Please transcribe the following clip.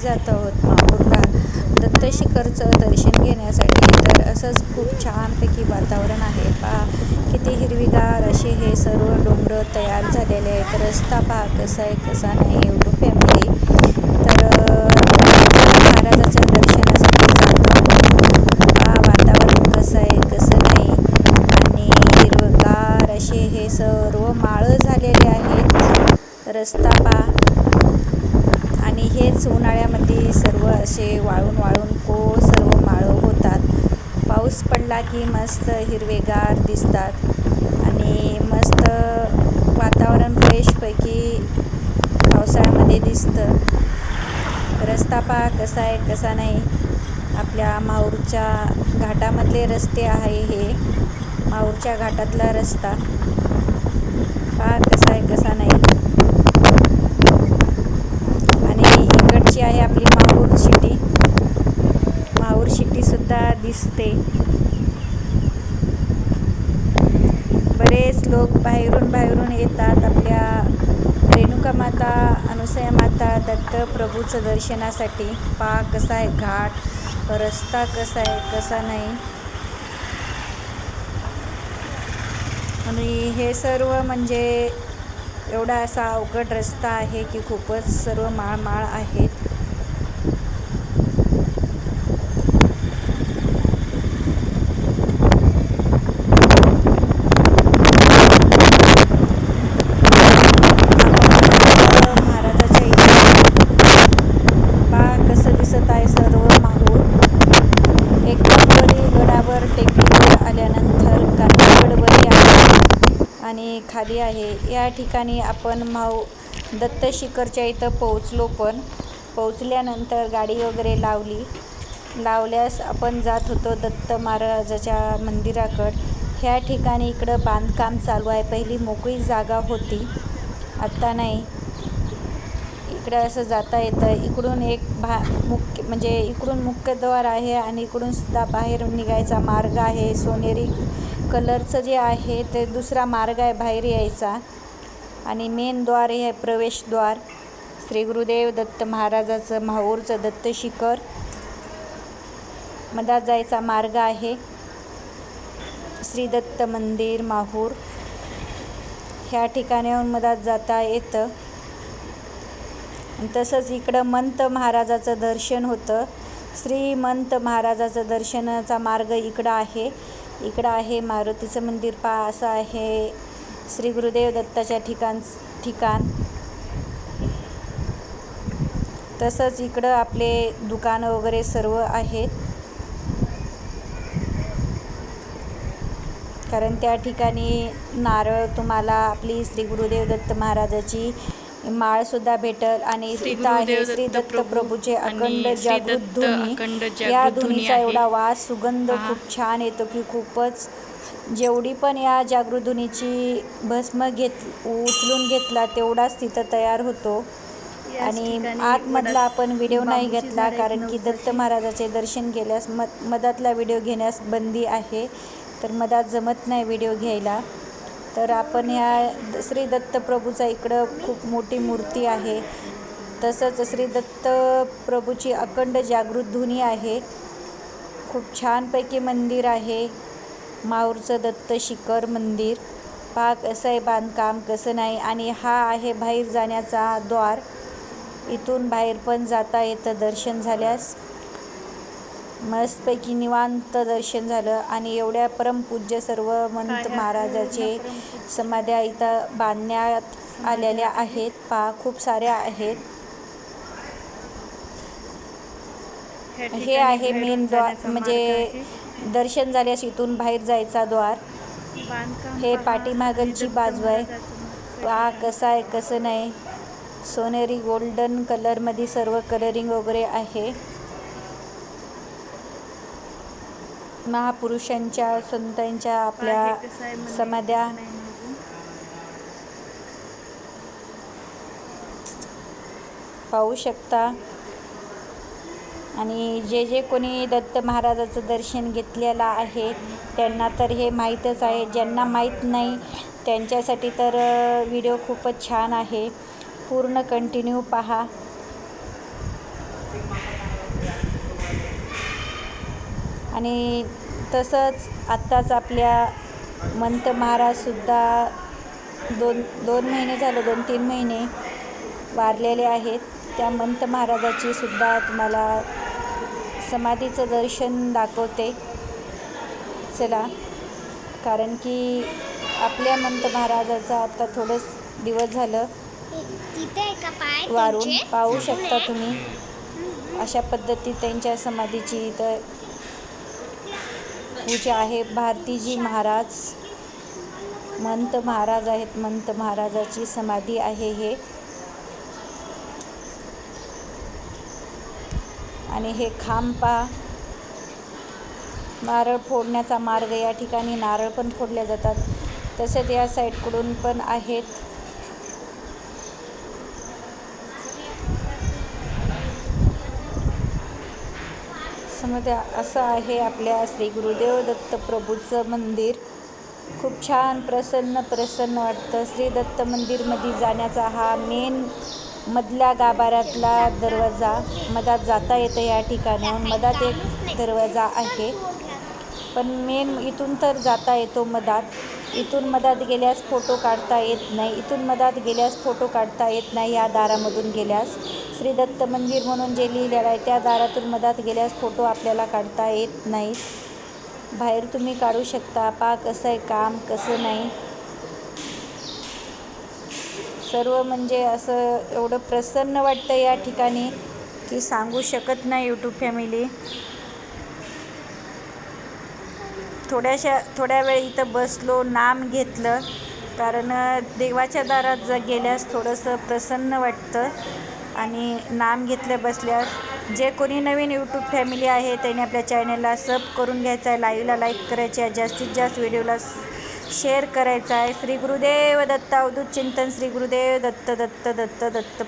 जात आहोत माहूरला दत्तशिखरचं दर्शन घेण्यासाठी. तर असंच खूप छानपैकी वातावरण आहे. पहा किती हिरवीगार असे हे सर्व डोंगर तयार झालेले आहेत. रस्ता पहा कसा आहे कसा नाही. यूट्यूब फॅमिली तर महाराजाच्या दर्शनासाठी जातो. पहा वातावरण कसं आहे कसं नाही. आणि हिरवगार असे हे सर्व माळं झालेले आहेत. रस्ता पहा. आणि हेच उन्हाळ्यामध्ये सर्व असे वाळून सर्व माळं होतात. पाऊस पडला की मस्त हिरवेगार दिसतात आणि मस्त वातावरण फ्रेशपैकी पावसाळ्यामध्ये दिसतं. रस्ता पहा कसा आहे कसा नाही. आपल्या माहूरच्या घाटामधले रस्ते आहे हे. माहूरच्या घाटातला रस्ता पहा कसा आहे कसा नाही. आणि इकडची आहे आपली माहूर सिटी. माहूर सिटीसुद्धा दिसते. बरेच लोक बाहेरून येतात आपल्या रेणुका माता, अनुसया माता, दत्तप्रभूचं दर्शनासाठी. पहा कसा आहे घाट, रस्ता कसा आहे कसा नाही. आणि हे सर्व म्हणजे एवढा असा अवघड रस्ता आहे की खूपच सर्व माळ आहेत. महाराजाच्या इथे पहा कसं दिसत आहे सर्व माहूर. एकदम वरी गडावर टेकडीवर आल्यानंतर कान्हागडवरी आहे आणि खाली आहे. या ठिकाणी आपण दत्तशिखरच्या इथं पोहोचलो. पण पोहोचल्यानंतर गाडी वगैरे लावल्यास आपण जात होतो दत्त महाराजाच्या मंदिराकडं. ह्या ठिकाणी इकडं बांधकाम चालू आहे. पहिली मोकळी जागा होती, आत्ता नाही. इकडं असं जाता येतं. इकडून एक म्हणजे इकडून मुख्यद्वार आहे आणि इकडून सुद्धा बाहेर निघायचा मार्ग आहे. सोनेरी कलरचं जे आहे ते दुसरा मार्ग आहे बाहेर यायचा. आणि मेन द्वार हे आहे प्रवेशद्वार. श्री गुरुदेव दत्त महाराजाचं माहूरचं दत्तशिखर मधात जायचा मार्ग आहे. श्री दत्त मंदिर माहूर ह्या ठिकाणाहून मधात जाता येतं. तसंच इकडं मंत महाराजाचं दर्शन होतं. श्रीमंत महाराजाचं दर्शनाचा मार्ग इकडं आहे. इकडं आहे मारुतीचं मंदिर पहा असं आहे श्री गुरुदेव दत्ताच्या ठिकाण. तसंच इकडं आपले दुकानं वगैरे सर्व आहेत. कारण त्या ठिकाणी नारळ तुम्हाला आपली श्री गुरुदेव दत्त महाराजाची माळसुद्धा भेटल. आणि इथं आहे श्री दत्तप्रभूचे अखंड जागृत धुनी. या धुनीचा एवढा वास सुगंध खूप छान येतो की खूपच. जेवढी पण या जागृत धुनीची भस्म उचलून घेतला तेवढाच तिथं तयार होतो. आणि आतमधला आपण व्हिडिओ नाही घेतला कारण की दत्त महाराजाचे दर्शन केल्यास मधातला व्हिडिओ घेण्यास बंदी आहे. तर मधात जमत नाही व्हिडिओ घ्यायला. तर आपण ह्या श्री दत्तप्रभूचा इकडं खूप मोठी मूर्ती आहे. तसंच श्री दत्तप्रभूची अखंड जागृत धुनी आहे. खूप छानपैकी मंदिर आहे माहूरचं दत्तशिखर मंदिर. पहा कसं आहे बांधकाम कसं नाही. आणि हा आहे बाहेर जाण्याचा द्वार. इथून बाहेर पण जाता येतं दर्शन झाल्यास. मस्तपैकी निवांत दर्शन झालं. आणि एवढ्या परमपूज्य सर्व मंत महाराजाचे समाध्या इथं बांधण्यात आलेल्या आहेत. पहा खूप साऱ्या आहेत. हे आहे मेन द्वार म्हणजे दर्शन झाल्यास इथून बाहेर जायचा द्वार. हे पाठीमागलची बाजू आहे. पहा कसं आहे कसं नाही. सोनेरी गोल्डन कलरमध्ये सर्व कलरिंग वगैरे आहे. महापुरुषांच्या संतांच्या आपल्या समाध्या पाहू शकता. आणि जे कोणी दत्त महाराजाचं दर्शन घेतलेलं आहे त्यांना तर हे माहीतच आहे. ज्यांना माहीत नाही त्यांच्यासाठी तर व्हिडिओ खूपच छान आहे. पूर्ण कंटिन्यू पहा. आणि तसंच आत्ताच आपल्या मंत महाराजसुद्धा दोन महिने झालं, 2-3 महिने वारलेले आहेत. त्या मंत महाराजाची सुद्धा तुम्हाला समाधीचं दर्शन दाखवते. चला, कारण की आपल्या मंत महाराजाचा आता थोडंच दिवस झालं वारून. पाहू शकता तुम्ही अशा पद्धती त्यांच्या समाधीची इथं पूजा आहे. भारतीजी महाराज मंत महाराज आहेत. मंत महाराजाची समाधी आहे हे. आणि हे खांबा, नारळ फोडण्याचा मार्ग, या ठिकाणी नारळ पण फोडले जातात. तसेच या साईडकडून पण आहेत. समजा असं आहे आपल्या श्री गुरुदेव दत्त प्रभूचं मंदिर. खूप छान प्रसन्न वाटतं. श्री दत्त मंदिरमध्ये जाण्याचा हा मेन मधल्या गाभाऱ्यातला दरवाजा. मधात जाता येतं या ठिकाणाहून. मधात एक दरवाजा आहे, पण मेन इथून तर जाता येतो मधात. इथून मधात गेल्यास फोटो काढता येत नाही. इथून मधात गेल्यास फोटो काढता येत नाही. या दारामधून गेल्यास श्री दत्त मंदिर म्हणून जे लिहिलेलं आहे त्या दारातून मधात गेल्यास फोटो आपल्याला काढता येत नाहीत. बाहेर तुम्ही काढू शकता. पहा कसं आहे काम, कसं नाही. सर्व म्हणजे असं एवढं प्रसन्न वाटतं या ठिकाणी की सांगू शकत नाही यूट्यूब फॅमिली. थोड्या वेळ इथं बसलो, नाम घेतलं, कारण देवाच्या दारात गेल्यास थोडंसं प्रसन्न वाटतं. आणि नाम घेतलं बसल्यास. जे कोणी नवीन यूट्यूब फॅमिली आहे त्यांनी आपल्या चॅनलला सब करून घ्यायचं आहे. लाईव्हला लाईक करायचे आहे. जास्तीत जास्त व्हिडिओला शेअर करायचा आहे. श्री गुरुदेव दत्त. अवधूत चिंतन. श्री गुरुदेव दत्त दत्त दत्त दत्त.